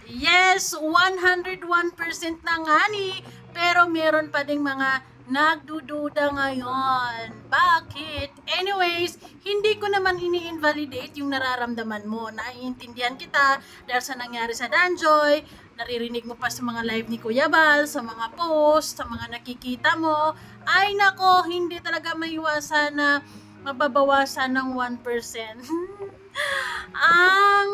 Yes, 101% na nga ni, pero meron pa ding mga nagdududa ngayon. Bakit? Anyways, hindi ko naman ini-invalidate yung nararamdaman mo. Naiintindihan kita dahil sa nangyari sa Danjoy, naririnig mo pa sa mga live ni Kuya Bal, sa mga post, sa mga nakikita mo. Ay nako, hindi talaga maiwasan na mababawasan ng 1%. Ang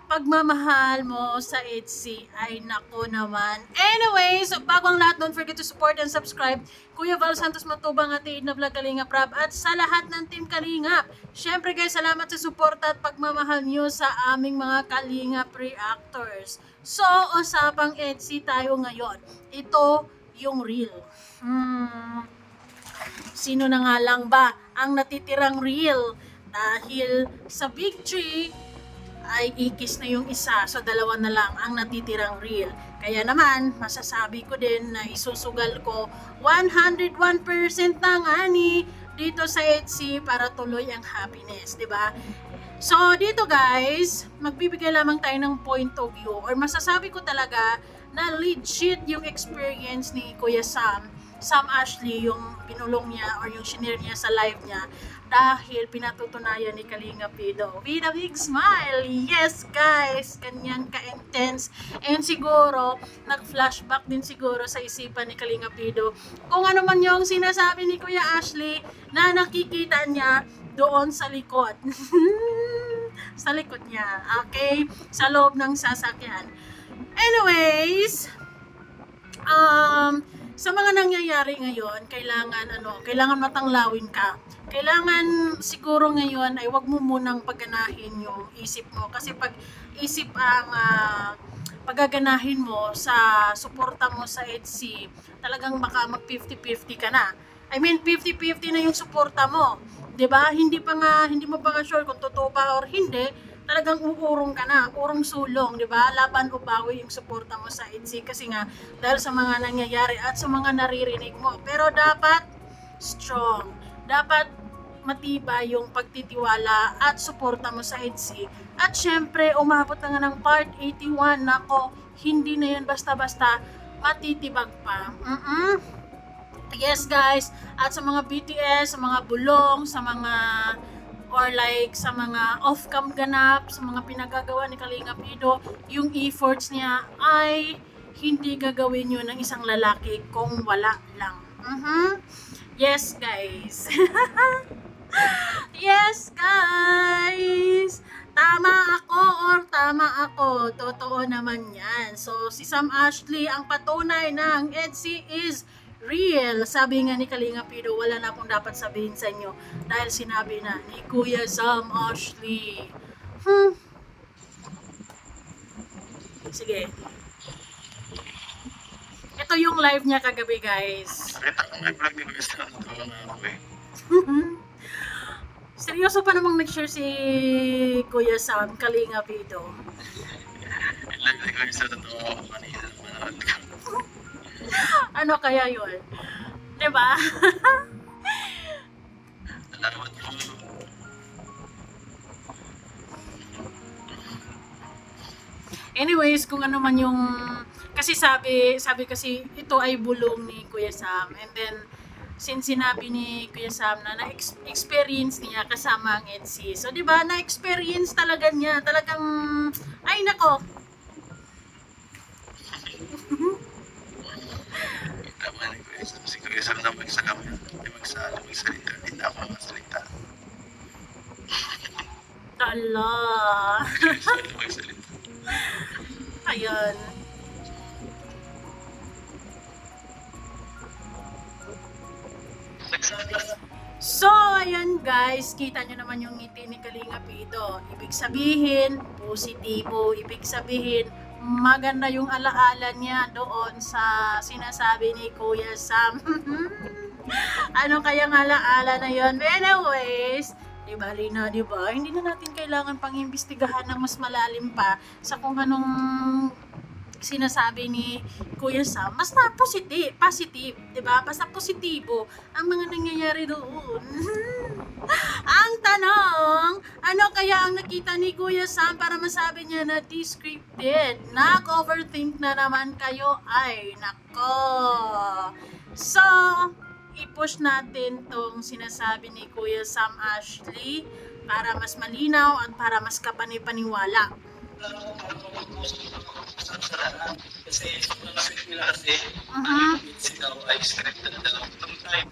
pagmamahal mo sa Etsy ay nako naman. Anyways, bago ang lahat, don't forget to support and subscribe Kuya Val Santos Matubang at Iid na Vlog Kalingap Rab at sa lahat ng Team Kalingap. Syempre guys, salamat sa suporta at pagmamahal nyo sa aming mga Kalingap reactors. So, usapang Etsy tayo ngayon. Ito yung real. Sino na nga lang ba ang natitirang real? Dahil sa Big Tree, ay ikis na yung isa, so dalawa na lang ang natitirang real. Kaya naman, masasabi ko din na isusugal ko 101% ng ani dito sa Etsy para tuloy ang happiness, di ba? So, dito guys, magbibigay lamang tayo ng point of view or masasabi ko talaga na legit yung experience ni Kuya Sam Ashley, yung pinulong niya or yung shinare niya sa live niya dahil pinatutunayan ni Kalinga Pido with a big smile. Yes guys, ganyan ka-intense. And siguro, nag-flashback din siguro sa isipan ni Kalinga Pido kung ano man yung sinasabi ni Kuya Ashley na nakikita niya doon sa likod. Sa likod niya, okay? Sa loob ng sasakyan. Anyways, sa mga nangyayari ngayon, kailangan matanglawin ka. Kailangan siguro ngayon ay wag mo munang pagganahin yung isip mo kasi pag isip ang paggaganahin mo sa suporta mo sa Etsy, talagang baka mag 50-50 ka na. I mean 50-50 na yung suporta mo. 'Di ba? Hindi mo pa nga sure kung totoo ba or hindi. Talagang uurong ka na, urong sulong, di ba? Laban o bawi yung suporta mo sa Etsy kasi nga dahil sa mga nangyayari at sa mga naririnig mo. Pero dapat strong. Dapat matibay yung pagtitiwala at suporta mo sa Etsy. At syempre, umabot na nga ng part 81. Nako, hindi na yan basta-basta matitibag pa. Yes guys, at sa mga BTS, sa mga bulong, sa mga or like sa mga off-cam ganap, sa mga pinagagawa ni Kalinga Pido, yung efforts niya ay hindi gagawin yun ng isang lalaki kung wala lang. Yes guys. Yes guys. Tama ako. Totoo naman yan. So si Sam Ashley ang patunay ng Etsy is real. Sabi nga ni Kalinga Pido, wala na akong dapat sabihin sa inyo dahil sinabi na ni Kuya Sam Ashley. Sige. Ito yung live niya kagabi, guys. Nakita ko may vlog ni Kuya Sam. Natawa nga ako eh. Seryoso pa namang nag-share si Kuya Sam, Kalinga Pido. Live ni Kuya Sam, natawa ako kanina. Manood ko. Ano kaya yun? Diba? Salamat po. Anyways, kung ano man yung kasi sabi kasi ito ay bulong ni Kuya Sam, and then since sinabi ni Kuya Sam na na-experience niya kasama ang Etsy. So, di ba, na-experience talaga niya. Talagang, ay nako. Tama ni Kuya Sam. Si Kuya Sam na magsakam. Hindi magsalita. Hindi na ako magsalita. Tala. Kuya Sam na magsalita. Ayan. So, ayan guys, kita nyo naman yung ngiti ni Kalinga Pido. Ibig sabihin, positibo. Ibig sabihin, maganda yung alaala niya doon sa sinasabi ni Kuya Sam. Ano kayang alaala na yun? Anyways, di bali na, di ba? Hindi na natin kailangan pang imbestigahan ng mas malalim pa sa kung anong sinasabi ni Kuya Sam. Basta positive, di ba? Basta positibo ang mga nangyayari doon. Ang tanong, ano kaya ang nakita ni Kuya Sam para masabi niya na di scripted? Nag-overthink na naman kayo? Ay, nako. So, i-push natin tong sinasabi ni Kuya Sam Ashley para mas malinaw at para mas kapani-paniwala. Kasi sobrang sweet nila kasi sila ay scripted na lang ng time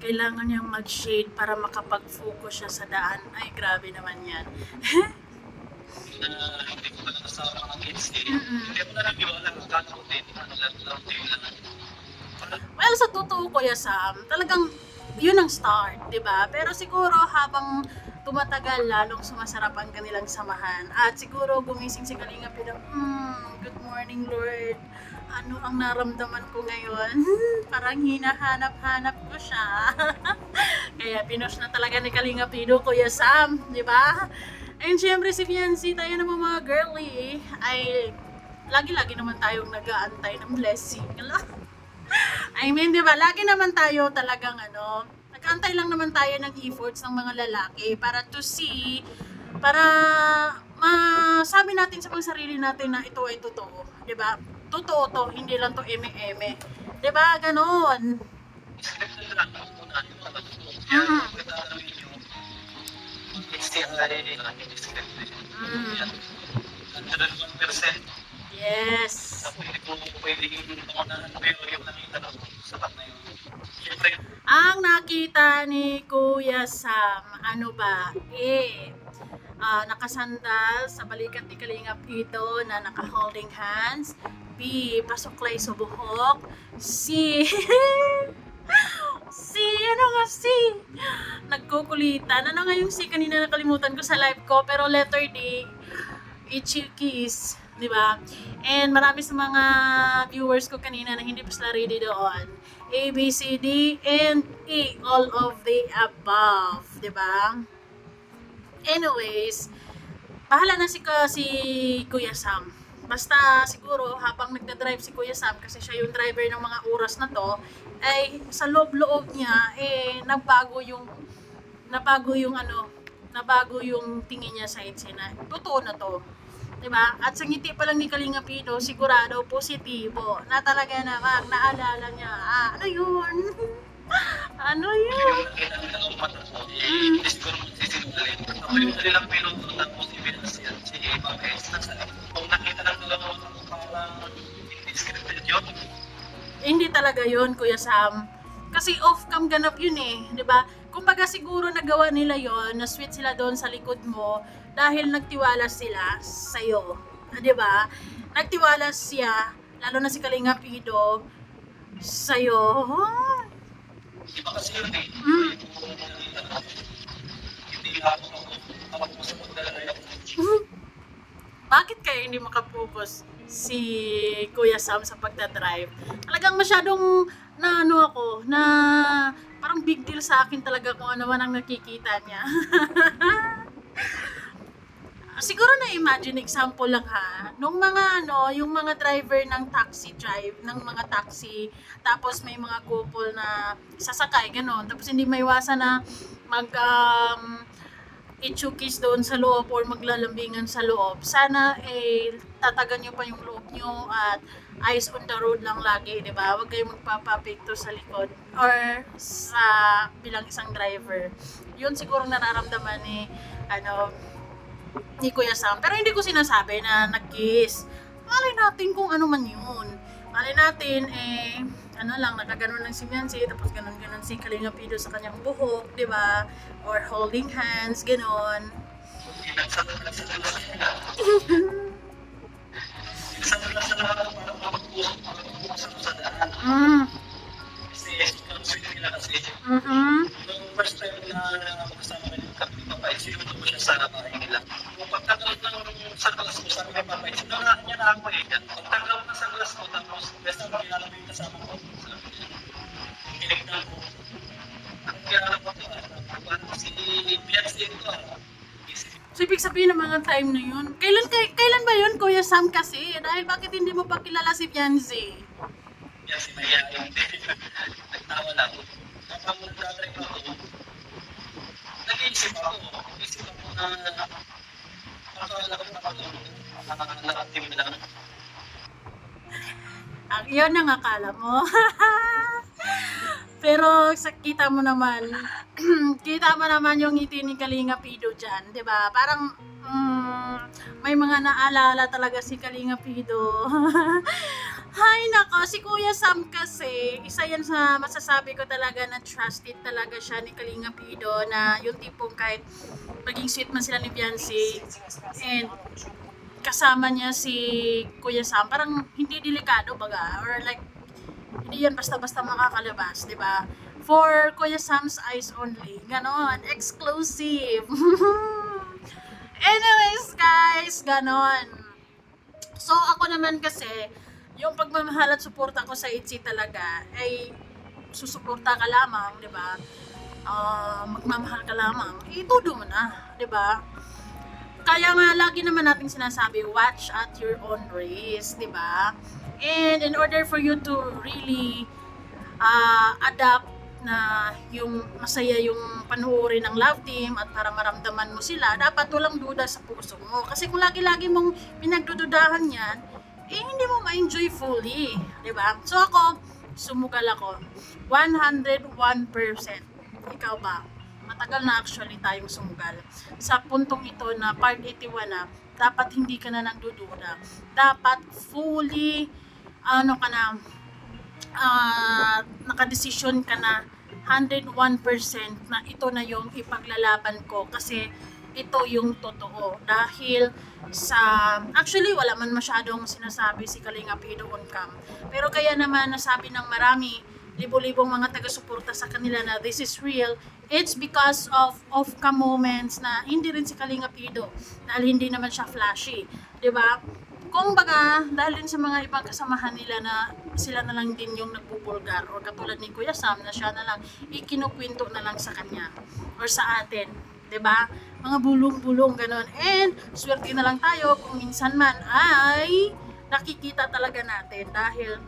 Kailangan niyang mag-shade para makapag-focus siya sa daan. Ay, grabe naman yan. na hindi ko na kasama mga kids eh. Hindi ako naniniwala kung kano ko din na lang lang. Well, sa totoo Kuya Sam, talagang yun ang start, di ba? Pero siguro habang tumatagal, lalong sumasarap ang kanilang samahan. At siguro gumising si Kalinga Pido, good morning Lord. Ano ang naramdaman ko ngayon? Parang hinahanap-hanap ko siya. Kaya pinush na talaga ni Kalinga Pido, Kuya Sam, di ba? And syempre si Fiancé, tayo naman mga girly, ay lagi-lagi naman tayong nag-aantay ng blessing. I mean, di ba, lagi naman tayo talagang nag-aantay lang naman tayo ng efforts ng mga lalaki para to see, para masabi natin sa mga sarili natin na ito ay totoo. Di ba? Totoo to, hindi lang to eme-eme. Di ba? Ganon. Scripted lang ako na yung mga totoo. Kaya pagkatawin nyo, mag-STI hindi scripted. Yan. 101%. Yes. Tapos hindi ko pwede yung pangunahan pero yung nakita ko, sapat na yun. Siyempre, Ang nakita ni Kuya Sam, ano ba? Nakasandal sa balikat ni Kalingap ito na naka-holding hands. B, pasuklay sa buhok. C, nagkukulitan. Ano nga yung C kanina nakalimutan ko sa live ko, pero letter D, itchy kiss, di ba? And marami sa mga viewers ko kanina na hindi pa sila ready doon. A, B, C, D, and E, all of the above, di ba? Anyways, bahala na si Kuya Sam. Basta siguro habang nagda-drive si Kuya Sam, kasi siya yung driver ng mga oras na to, ay sa loob-loob niya nabago yung tingin niya sa Etsena. Totoo na to. 'Di ba? At sa ngiti pa lang ni Kalinga Pido, sigurado positibo na talaga namang naalala niya. Ano yun? Ano yun? yung nakita nila ng mata ko, hindi siguro magsisinungaling. Ako yung kanilang piloto tapos i-bilance yan si Ma'am Esther. Kung nakita ng dalawa ko parang hindi scripted yun. Hindi talaga yun, Kuya Sam. Kasi off-cam ganap yun eh, 'di ba? Kumbaga siguro nagawa nila yon, na sweet sila doon sa likod mo dahil nagtiwala sila sa iyo. 'Di ba? Nagtiwala siya, lalo na si Kalinga Pido sa iyo. Iba kasi yun eh. Hindi ako sa pagdalaya. Bakit kaya hindi makapokus si Kuya Sam sa pagdadrive? Talagang masyadong na parang big deal sa akin talaga kung ano man ang nakikita niya. Siguro na-imagine example lang ha, nung mga yung mga driver ng taxi ng mga taxi, tapos may mga couple na sasakay ganon, tapos hindi maiwasan na itchukis doon sa loob or maglalambingan sa loob. Sana tatagan nyo pa yung loob nyo at eyes on the road lang lagi, di ba? Huwag kayong magpapapikto sa likod or sa bilang isang driver. Yun siguro nararamdaman ni Kuya Sam. Pero hindi ko sinasabi na nag-kiss. Malay natin kung ano man yun. Malay natin, nakaganon lang si Fiancé, tapos ganon-ganon si Kalinga Pido sa kanyang buhok, di ba? Or holding hands, ganon. First time na kasama ko yung kapit ng Papa, sinuto ko siya sa bahay nila. Kung pagtanggap ng sunglass ko, sabi ni Papa, sinunahan niya na ako eh. Pagtanggap ng sunglass ko, tapos basta makilala mo yung kasama ko. Kinignan ko. Ang kilala ko ito, parang si Fiancé ito. So, ibig sabihin ng mga time na yun, kailan ba yun, Kuya Sam, kasi? Dahil bakit hindi mo pa kilala si Fiancé? Fiancé na yan. Nagtawa lang. Kapag nagdadrive ako, nag-iisip ako. Nag-iisip ako na akala ko nakatim lang. Yun ang akala mo. Pero kita mo naman, kita mo naman yung ngiti ni Kalinga Pido dyan, di ba? Parang may mga naalala talaga si Kalinga Pido. Hay nako, si Kuya Sam kasi, isa yan sa masasabi ko talaga na trusted talaga siya ni Kalinga Pido, na yung tipong kahit maging sweet man sila ni Beyonce and kasama niya si Kuya Sam, parang hindi delikado baga, or like hindi yan basta-basta makakalabas, di ba? For Kuya Sam's eyes only. Ganon. Exclusive. Anyways, guys, ganon. So, ako naman kasi, yung pagmamahal at suporta ko sa ITZY talaga, ay susuporta ka lamang, di ba? Magmamahal ka lamang, itudo mo na, di ba? Kaya nga, lagi naman nating sinasabi, watch at your own risk, di ba? And in order for you to really adapt na yung masaya yung panuorin ng love team at para maramdaman mo sila, dapat walang duda sa puso mo. Kasi kung lagi-lagi mong pinagdududahan yan, hindi mo ma-enjoy fully. Diba? So ako, sumugal ako. 101%. Ikaw ba? Matagal na actually tayong sumugal. Sa puntong ito na part 81 na, dapat hindi ka na nagdududa. Dapat fully nakadesisyon ka na 101% na ito na yung ipaglalaban ko kasi ito yung totoo. Dahil actually wala man masyadong sinasabi si Kalinga Pido on cam, pero kaya naman nasabi ng marami, libo-libong mga taga-suporta sa kanila na this is real, it's because of off-cam moments na hindi rin si Kalinga Pido, dahil hindi naman siya flashy, di ba? Kung baga, dahil din sa mga ibang kasamahan nila na sila na lang din yung nagbubulgar, or katulad ni Kuya Sam na siya na lang ikinukwento na lang sa kanya or sa atin, 'di ba? Mga bulong-bulong ganon. And swerte na lang tayo kung minsan man ay nakikita talaga natin dahil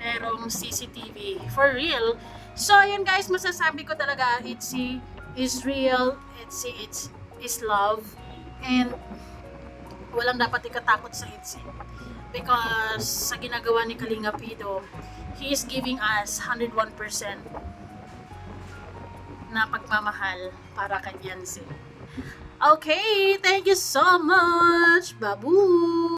merong CCTV for real. So ayun guys, masasabi ko talaga ITZY is real, ITZY is love, and walang dapat ikatakot sa ITZY because sa ginagawa ni Kalinga Pido, he is giving us 101% na pagmamahal para kay Beyonce. Okay, thank you so much. Babu!